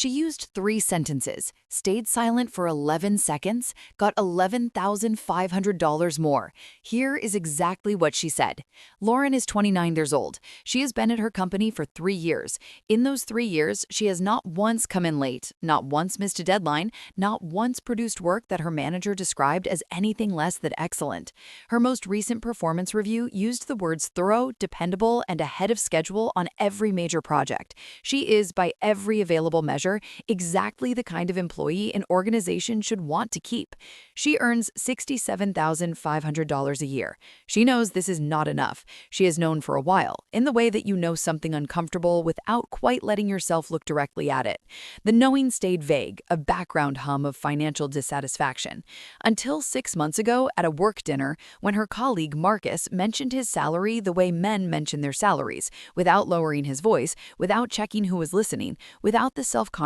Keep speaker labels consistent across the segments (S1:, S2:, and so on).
S1: She used 3 sentences, stayed silent for 11 seconds, got $11,500 more. Here is exactly what she said. Lauren is 29 years old. She has been at her company for 3 years. In those 3 years, she has not once come in late, not once missed a deadline, not once produced work that her manager described as anything less than excellent. Her most recent performance review used the words thorough, dependable, and ahead of schedule on every major project. She is, by every available measure, exactly the kind of employee an organization should want to keep. She earns $67,500 a year. She knows this is not enough. She has known for a while, in the way that you know something uncomfortable without quite letting yourself look directly at it. The knowing stayed vague, a background hum of financial dissatisfaction. Until 6 months ago at a work dinner, when her colleague Marcus mentioned his salary the way men mention their salaries, without lowering his voice, without checking who was listening, without the self-consciousness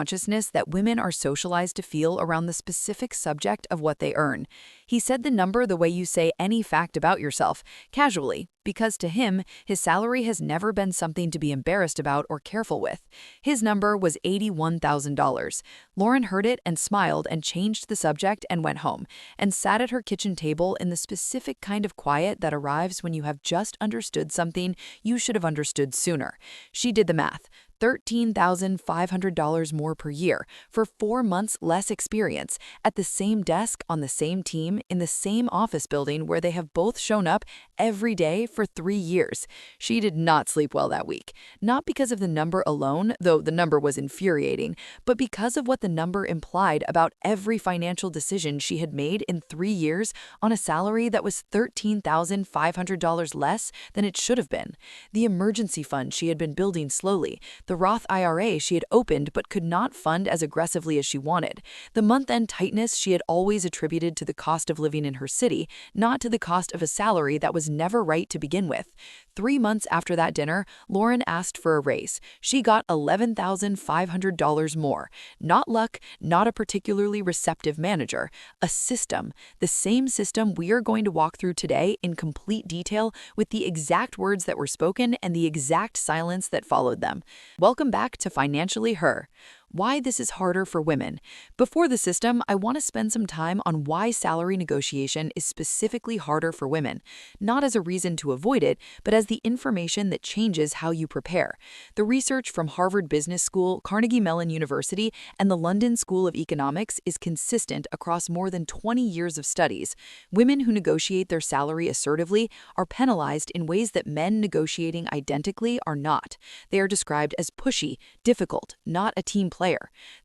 S1: that women are socialized to feel around the specific subject of what they earn. He said the number the way you say any fact about yourself, casually, because to him, his salary has never been something to be embarrassed about or careful with. His number was $81,000. Lauren heard it and smiled and changed the subject and went home, and sat at her kitchen table in the specific kind of quiet that arrives when you have just understood something you should have understood sooner. She did the math. $13,500 more per year for 4 months less experience at the same desk on the same team in the same office building where they have both shown up every day for 3 years. She did not sleep well that week, not because of the number alone, though the number was infuriating, but because of what the number implied about every financial decision she had made in 3 years on a salary that was $13,500 less than it should have been. The emergency fund she had been building slowly, the Roth IRA she had opened but could not fund as aggressively as she wanted, the month-end tightness she had always attributed to the cost of living in her city, not to the cost of a salary that was never right to begin with. 3 months after that dinner, Lauren asked for a raise. She got $11,500 more. Not luck, not a particularly receptive manager, a system, the same system we are going to walk through today in complete detail with the exact words that were spoken and the exact silence that followed them. Welcome back to Financially Her. Why this is harder for women. Before the system, I want to spend some time on why salary negotiation is specifically harder for women, not as a reason to avoid it, but as the information that changes how you prepare. The research from Harvard Business School, Carnegie Mellon University, and the London School of Economics is consistent across more than 20 years of studies. Women who negotiate their salary assertively are penalized in ways that men negotiating identically are not. They are described as pushy, difficult, not a team player.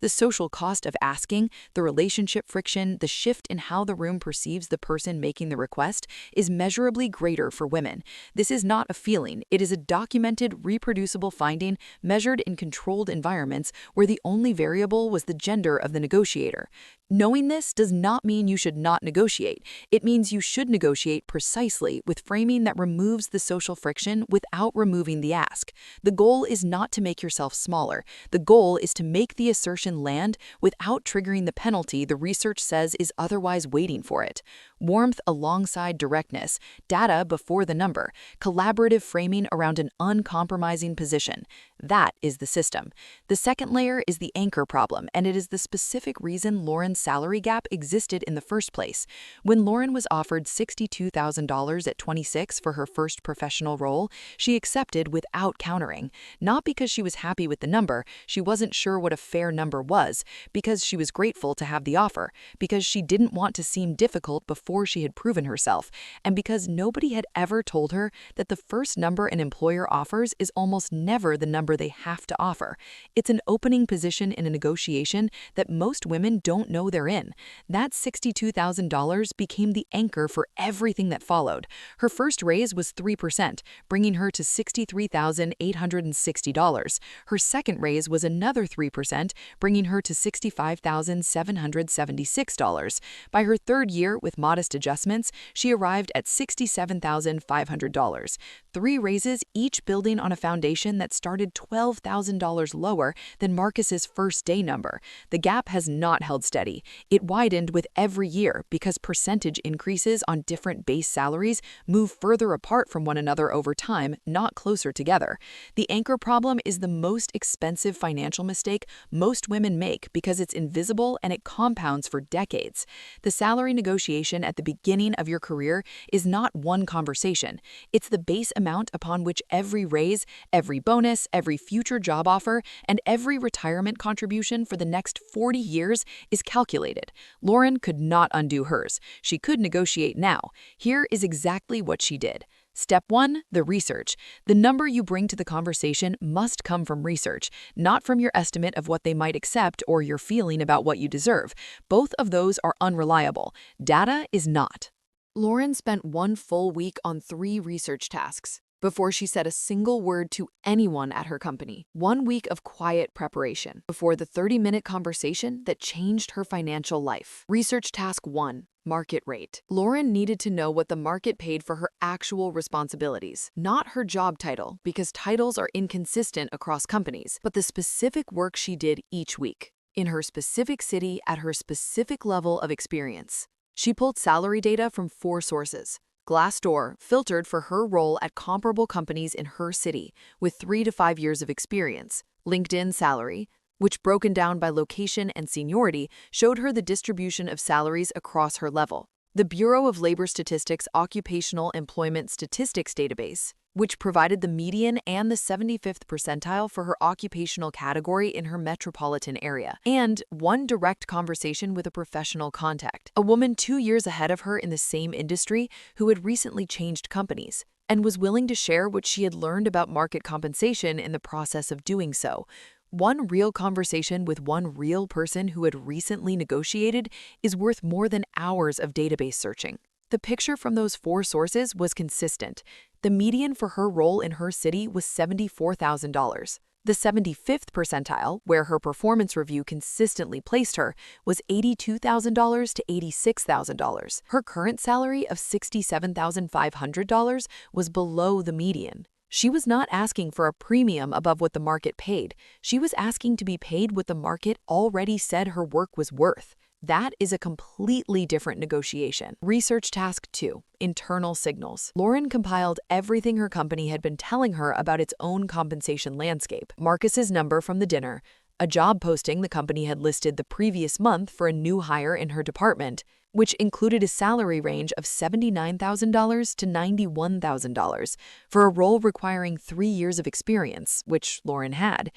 S1: The social cost of asking, the relationship friction, the shift in how the room perceives the person making the request is measurably greater for women. This is not a feeling, it is a documented, reproducible finding measured in controlled environments where the only variable was the gender of the negotiator. Knowing this does not mean you should not negotiate. It means you should negotiate precisely with framing that removes the social friction without removing the ask. The goal is not to make yourself smaller. The goal is to make the assertion land without triggering the penalty the research says is otherwise waiting for it. Warmth alongside directness, data before the number, collaborative framing around an uncompromising position. That is the system. The second layer is the anchor problem, and it is the specific reason Lauren's salary gap existed in the first place. When Lauren was offered $62,000 at 26 for her first professional role, she accepted without countering. Not because she was happy with the number, she wasn't sure what a fair number was, because she was grateful to have the offer, because she didn't want to seem difficult before she had proven herself, and because nobody had ever told her that the first number an employer offers is almost never the number they have to offer. It's an opening position in a negotiation that most women don't know they're in. That $62,000 became the anchor for everything that followed. Her first raise was 3%, bringing her to $63,860. Her second raise was another 3%, bringing her to $65,776. By her third year with modest modest adjustments, she arrived at $67,500, 3 raises, each building on a foundation that started $12,000 lower than Marcus's first day number. The gap has not held steady. It widened with every year because percentage increases on different base salaries move further apart from one another over time, not closer together. The anchor problem is the most expensive financial mistake most women make because it's invisible and it compounds for decades. The salary negotiation at the beginning of your career is not one conversation. It's the base amount upon which every raise, every bonus, every future job offer, and every retirement contribution for the next 40 years is calculated. Lauren could not undo hers. She could negotiate now. Here is exactly what she did. Step 1, the research. The number you bring to the conversation must come from research, not from your estimate of what they might accept or your feeling about what you deserve. Both of those are unreliable. Data is not. Lauren spent 1 full week on 3 research tasks before she said a single word to anyone at her company. 1 week of quiet preparation before the 30-minute conversation that changed her financial life. Research task 1. Market rate. Lauren needed to know what the market paid for her actual responsibilities, not her job title, because titles are inconsistent across companies, but the specific work she did each week, in her specific city at her specific level of experience. She pulled salary data from 4 sources. Glassdoor filtered for her role at comparable companies in her city with 3 to 5 years of experience. LinkedIn salary, which broken down by location and seniority, showed her the distribution of salaries across her level. The Bureau of Labor Statistics Occupational Employment Statistics database, which provided the median and the 75th percentile for her occupational category in her metropolitan area, and 1 direct conversation with a professional contact, a woman 2 years ahead of her in the same industry who had recently changed companies and was willing to share what she had learned about market compensation in the process of doing so. 1 real conversation with 1 real person who had recently negotiated is worth more than hours of database searching. The picture from those 4 sources was consistent. The median for her role in her city was $74,000. The 75th percentile, where her performance review consistently placed her, was $82,000 to $86,000. Her current salary of $67,500 was below the median. She was not asking for a premium above what the market paid. She was asking to be paid what the market already said her work was worth. That is a completely different negotiation. Research task 2, internal signals. Lauren compiled everything her company had been telling her about its own compensation landscape. Marcus's number from the dinner, a job posting the company had listed the previous month for a new hire in her department, which included a salary range of $79,000 to $91,000 for a role requiring 3 years of experience, which Lauren had.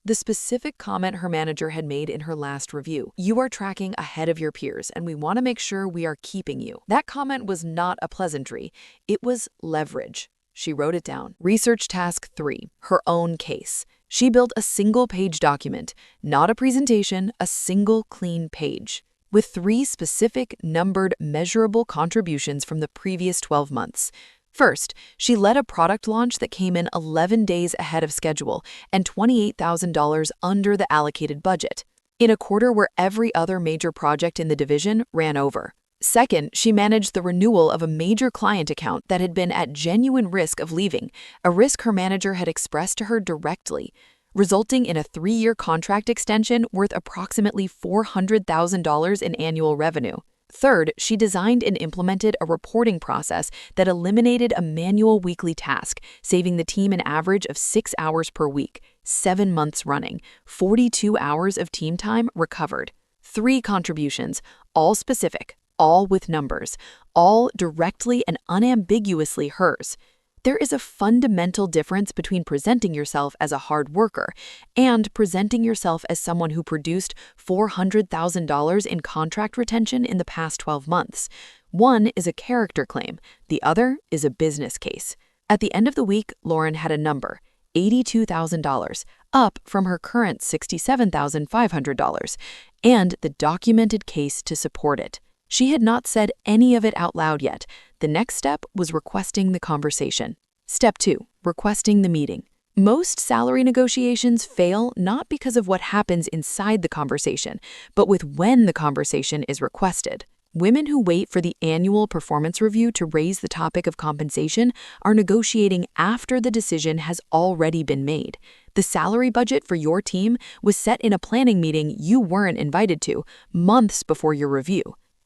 S1: The specific comment her manager had made in her last review: "You are tracking ahead of your peers, and we want to make sure we are keeping you." That comment was not a pleasantry. It was leverage. She wrote it down. Research task 3, her own case. She built a single-page document, not a presentation, a single clean page, with 3 specific, numbered, measurable contributions from the previous 12 months. First, she led a product launch that came in 11 days ahead of schedule and $28,000 under the allocated budget, in a quarter where every other major project in the division ran over. Second, she managed the renewal of a major client account that had been at genuine risk of leaving, a risk her manager had expressed to her directly, resulting in a 3-year contract extension worth approximately $400,000 in annual revenue. Third, she designed and implemented a reporting process that eliminated a manual weekly task, saving the team an average of 6 hours per week, 7 months running, 42 hours of team time recovered. 3 contributions, all specific, all with numbers, all directly and unambiguously hers. There is a fundamental difference between presenting yourself as a hard worker and presenting yourself as someone who produced $400,000 in contract retention in the past 12 months. One is a character claim, the other is a business case. At the end of the week, Lauren had a number, $82,000, up from her current $67,500, and the documented case to support it. She had not said any of it out loud yet. The next step was requesting the conversation. Step 2, requesting the meeting. Most salary negotiations fail not because of what happens inside the conversation, but with when the conversation is requested. Women who wait for the annual performance review to raise the topic of compensation are negotiating after the decision has already been made. The salary budget for your team was set in a planning meeting you weren't invited to, months before your review.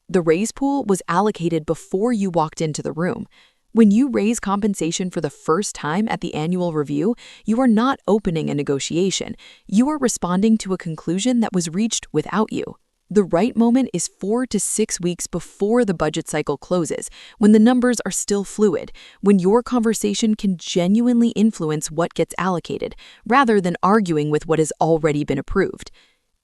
S1: The raise pool was allocated before you walked into the room. When you raise compensation for the first time at the annual review, you are not opening a negotiation. You are responding to a conclusion that was reached without you. The right moment is 4 to 6 weeks before the budget cycle closes, when the numbers are still fluid, when your conversation can genuinely influence what gets allocated, rather than arguing with what has already been approved.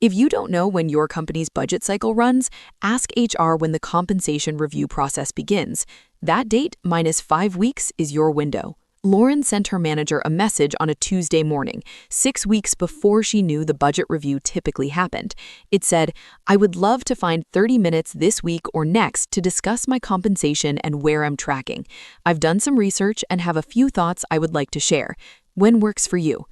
S1: If you don't know when your company's budget cycle runs, ask HR when the compensation review process begins. That date minus 5 weeks is your window. Lauren sent her manager a message on a Tuesday morning, 6 weeks before she knew the budget review typically happened. It said, "I would love to find 30 minutes this week or next to discuss my compensation and where I'm tracking. I've done some research and have a few thoughts I would like to share. When works for you?"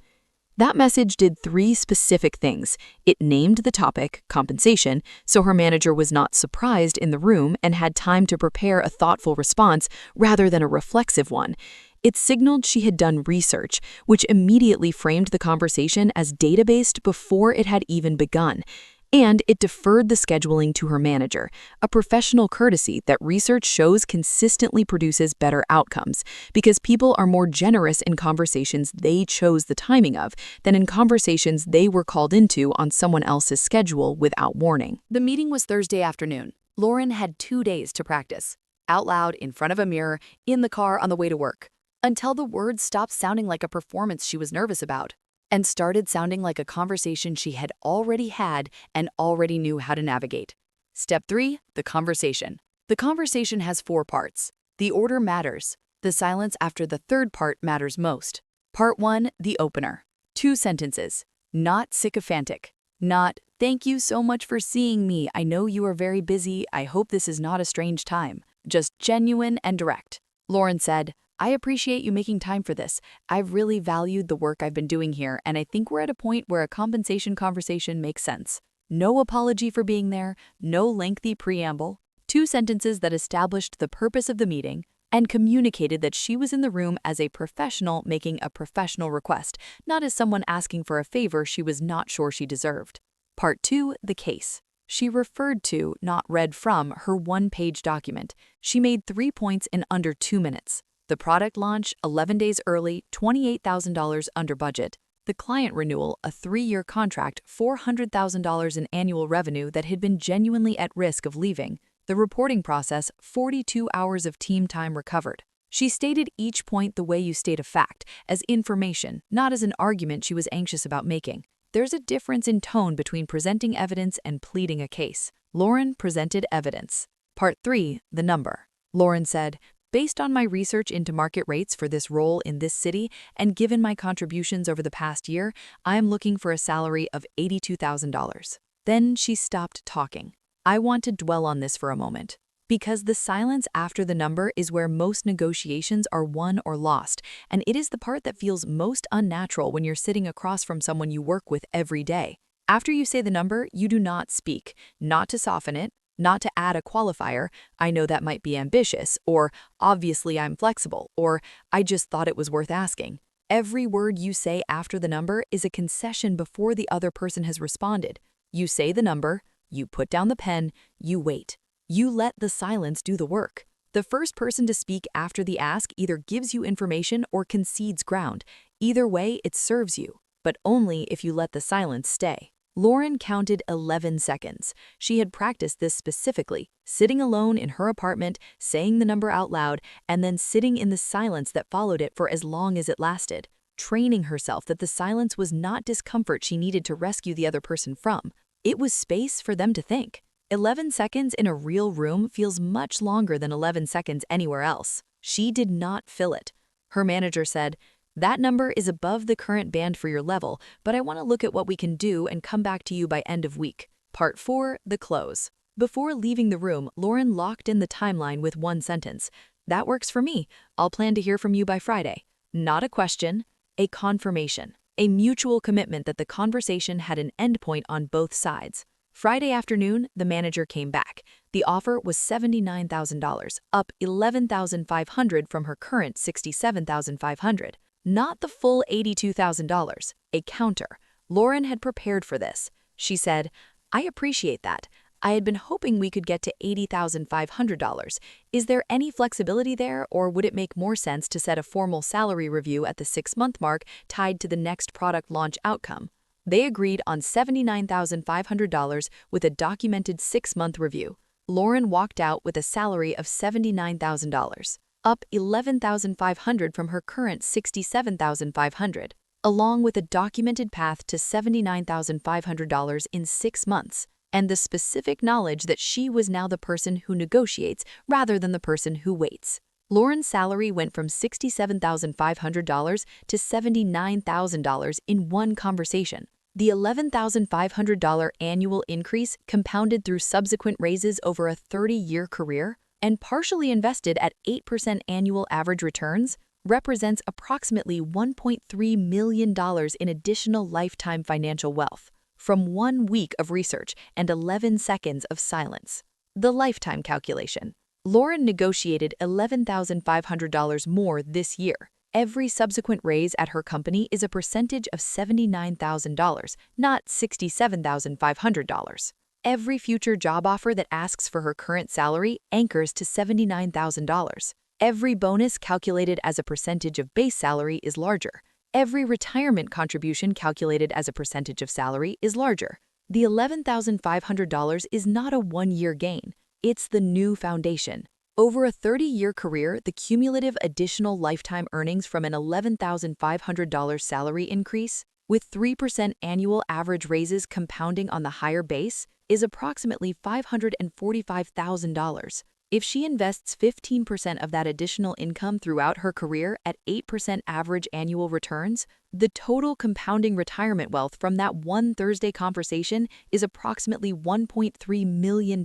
S1: That message did 3 specific things. It named the topic, compensation, so her manager was not surprised in the room and had time to prepare a thoughtful response rather than a reflexive one. It signaled she had done research, which immediately framed the conversation as data-based before it had even begun. And it deferred the scheduling to her manager, a professional courtesy that research shows consistently produces better outcomes, because people are more generous in conversations they chose the timing of than in conversations they were called into on someone else's schedule without warning. The meeting was Thursday afternoon. Lauren had 2 days to practice, out loud, in front of a mirror, in the car on the way to work, until the words stopped sounding like a performance she was nervous about and started sounding like a conversation she had already had and already knew how to navigate. Step 3, the conversation. The conversation has 4 parts. The order matters. The silence after the third part matters most. Part 1, the opener. 2 sentences. Not sycophantic. Not, "Thank you so much for seeing me. I know you are very busy. I hope this is not a strange time." Just genuine and direct. Lauren said, "I appreciate you making time for this. I've really valued the work I've been doing here, and I think we're at a point where a compensation conversation makes sense." No apology for being there, no lengthy preamble. 2 sentences that established the purpose of the meeting and communicated that she was in the room as a professional making a professional request, not as someone asking for a favor she was not sure she deserved. Part 2, the case. She referred to, not read from, her 1-page document. She made 3 points in under 2 minutes. The product launch, 11 days early, $28,000 under budget. The client renewal, a 3-year contract, $400,000 in annual revenue that had been genuinely at risk of leaving. The reporting process, 42 hours of team time recovered. She stated each point the way you state a fact, as information, not as an argument she was anxious about making. There's a difference in tone between presenting evidence and pleading a case. Lauren presented evidence. Part 3, the number. Lauren said, "Based on my research into market rates for this role in this city and given my contributions over the past year, I am looking for a salary of $82,000. Then she stopped talking. I want to dwell on this for a moment, because the silence after the number is where most negotiations are won or lost, and it is the part that feels most unnatural when you're sitting across from someone you work with every day. After you say the number, you do not speak, not to soften it, not to add a qualifier, "I know that might be ambitious," or "obviously I'm flexible," or "I just thought it was worth asking." Every word you say after the number is a concession before the other person has responded. You say the number, you put down the pen, you wait. You let the silence do the work. The first person to speak after the ask either gives you information or concedes ground. Either way, it serves you, but only if you let the silence stay. Lauren counted 11 seconds. She had practiced this specifically, sitting alone in her apartment, saying the number out loud, and then sitting in the silence that followed it for as long as it lasted, training herself that the silence was not discomfort she needed to rescue the other person from. It was space for them to think. 11 seconds in a real room feels much longer than 11 seconds anywhere else. She did not fill it. Her manager said, "That number is above the current band for your level, but I want to look at what we can do and come back to you by end of week." Part 4, the close. Before leaving the room, Lauren locked in the timeline with 1 sentence. "That works for me. I'll plan to hear from you by Friday." Not a question, a confirmation, a mutual commitment that the conversation had an endpoint on both sides. Friday afternoon, the manager came back. The offer was $79,000, up $11,500 from her current $67,500. Not the full $82,000, a counter. Lauren had prepared for this. She said, "I appreciate that. I had been hoping we could get to $80,500. Is there any flexibility there, or would it make more sense to set a formal salary review at the 6-month mark tied to the next product launch outcome?" They agreed on $79,500 with a documented 6-month review. Lauren walked out with a salary of $79,000, up $11,500 from her current $67,500, along with a documented path to $79,500 in 6 months, and the specific knowledge that she was now the person who negotiates rather than the person who waits. Lauren's salary went from $67,500 to $79,000 in one conversation. The $11,500 annual increase, compounded through subsequent raises over a 30-year career and partially invested at 8% annual average returns, represents approximately $1.3 million in additional lifetime financial wealth from 1 week of research and 11 seconds of silence. The lifetime calculation. Lauren negotiated $11,500 more this year. Every subsequent raise at her company is a percentage of $79,000, not $67,500. Every future job offer that asks for her current salary anchors to $79,000. Every bonus calculated as a percentage of base salary is larger. Every retirement contribution calculated as a percentage of salary is larger. The $11,500 is not a one-year gain. It's the new foundation. Over a 30-year career, the cumulative additional lifetime earnings from an $11,500 salary increase, with 3% annual average raises compounding on the higher base, is approximately $545,000. If she invests 15% of that additional income throughout her career at 8% average annual returns, the total compounding retirement wealth from that one Thursday conversation is approximately $1.3 million.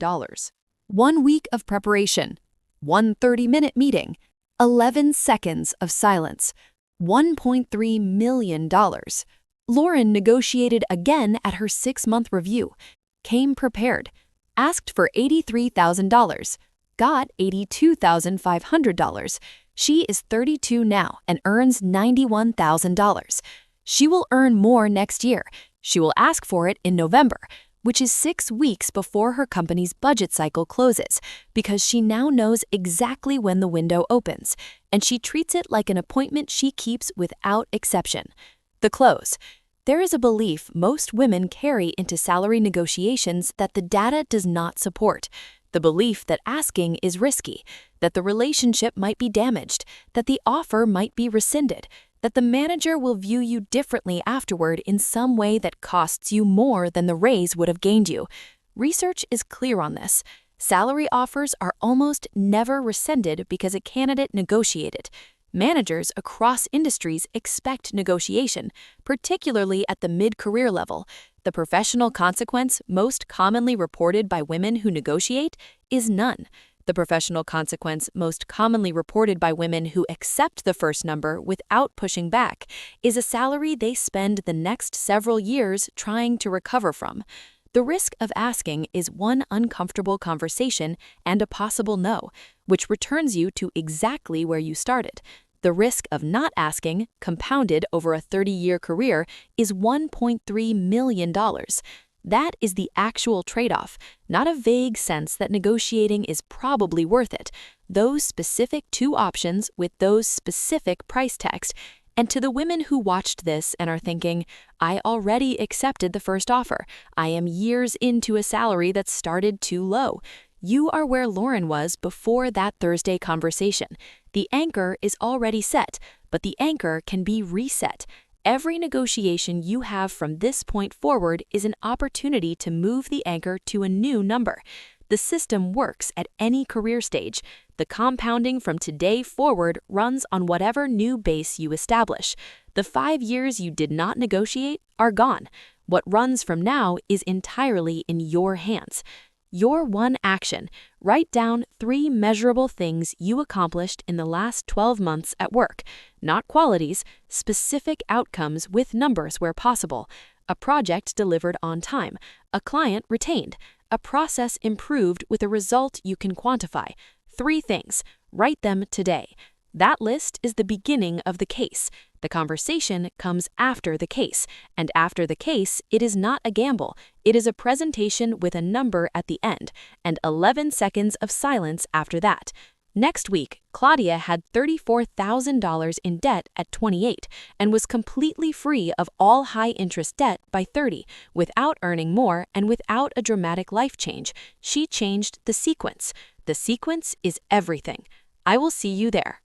S1: 1 week of preparation, 1 30-minute meeting, 11 seconds of silence, $1.3 million. Lauren negotiated again at her 6-month review, came prepared, asked for $83,000, got $82,500. She is 32 now and earns $91,000. She will earn more next year. She will ask for it in November, which is 6 weeks before her company's budget cycle closes, because she now knows exactly when the window opens, and she treats it like an appointment she keeps without exception. The close. There is a belief most women carry into salary negotiations that the data does not support. The belief that asking is risky, that the relationship might be damaged, that the offer might be rescinded, that the manager will view you differently afterward in some way that costs you more than the raise would have gained you. Research is clear on this. Salary offers are almost never rescinded because a candidate negotiated. Managers across industries expect negotiation, particularly at the mid-career level. The professional consequence most commonly reported by women who negotiate is none. The professional consequence most commonly reported by women who accept the first number without pushing back is a salary they spend the next several years trying to recover from. The risk of asking is one uncomfortable conversation and a possible no, which returns you to exactly where you started. The risk of not asking, compounded over a 30-year career, is $1.3 million. That is the actual trade-off, not a vague sense that negotiating is probably worth it. Those specific 2 options with those specific price text. And to the women who watched this and are thinking, I already accepted the first offer. I am years into a salary that started too low. You are where Lauren was before that Thursday conversation. The anchor is already set, but the anchor can be reset. Every negotiation you have from this point forward is an opportunity to move the anchor to a new number. The system works at any career stage. The compounding from today forward runs on whatever new base you establish. The 5 years you did not negotiate are gone. What runs from now is entirely in your hands. Your one action: write down 3 measurable things you accomplished in the last 12 months at work. Not qualities, specific outcomes with numbers where possible. A project delivered on time. A client retained.
S2: A process improved with a result you can quantify. 3 things. Write them today. That list is the beginning of the case. The conversation comes after the case, and after the case, it is not a gamble. It is a presentation with a number at the end, and 11 seconds of silence after that. Next week, Claudia had $34,000 in debt at 28 and was completely free of all high-interest debt by 30, without earning more and without a dramatic life change. She changed the sequence. The sequence is everything. I will see you there.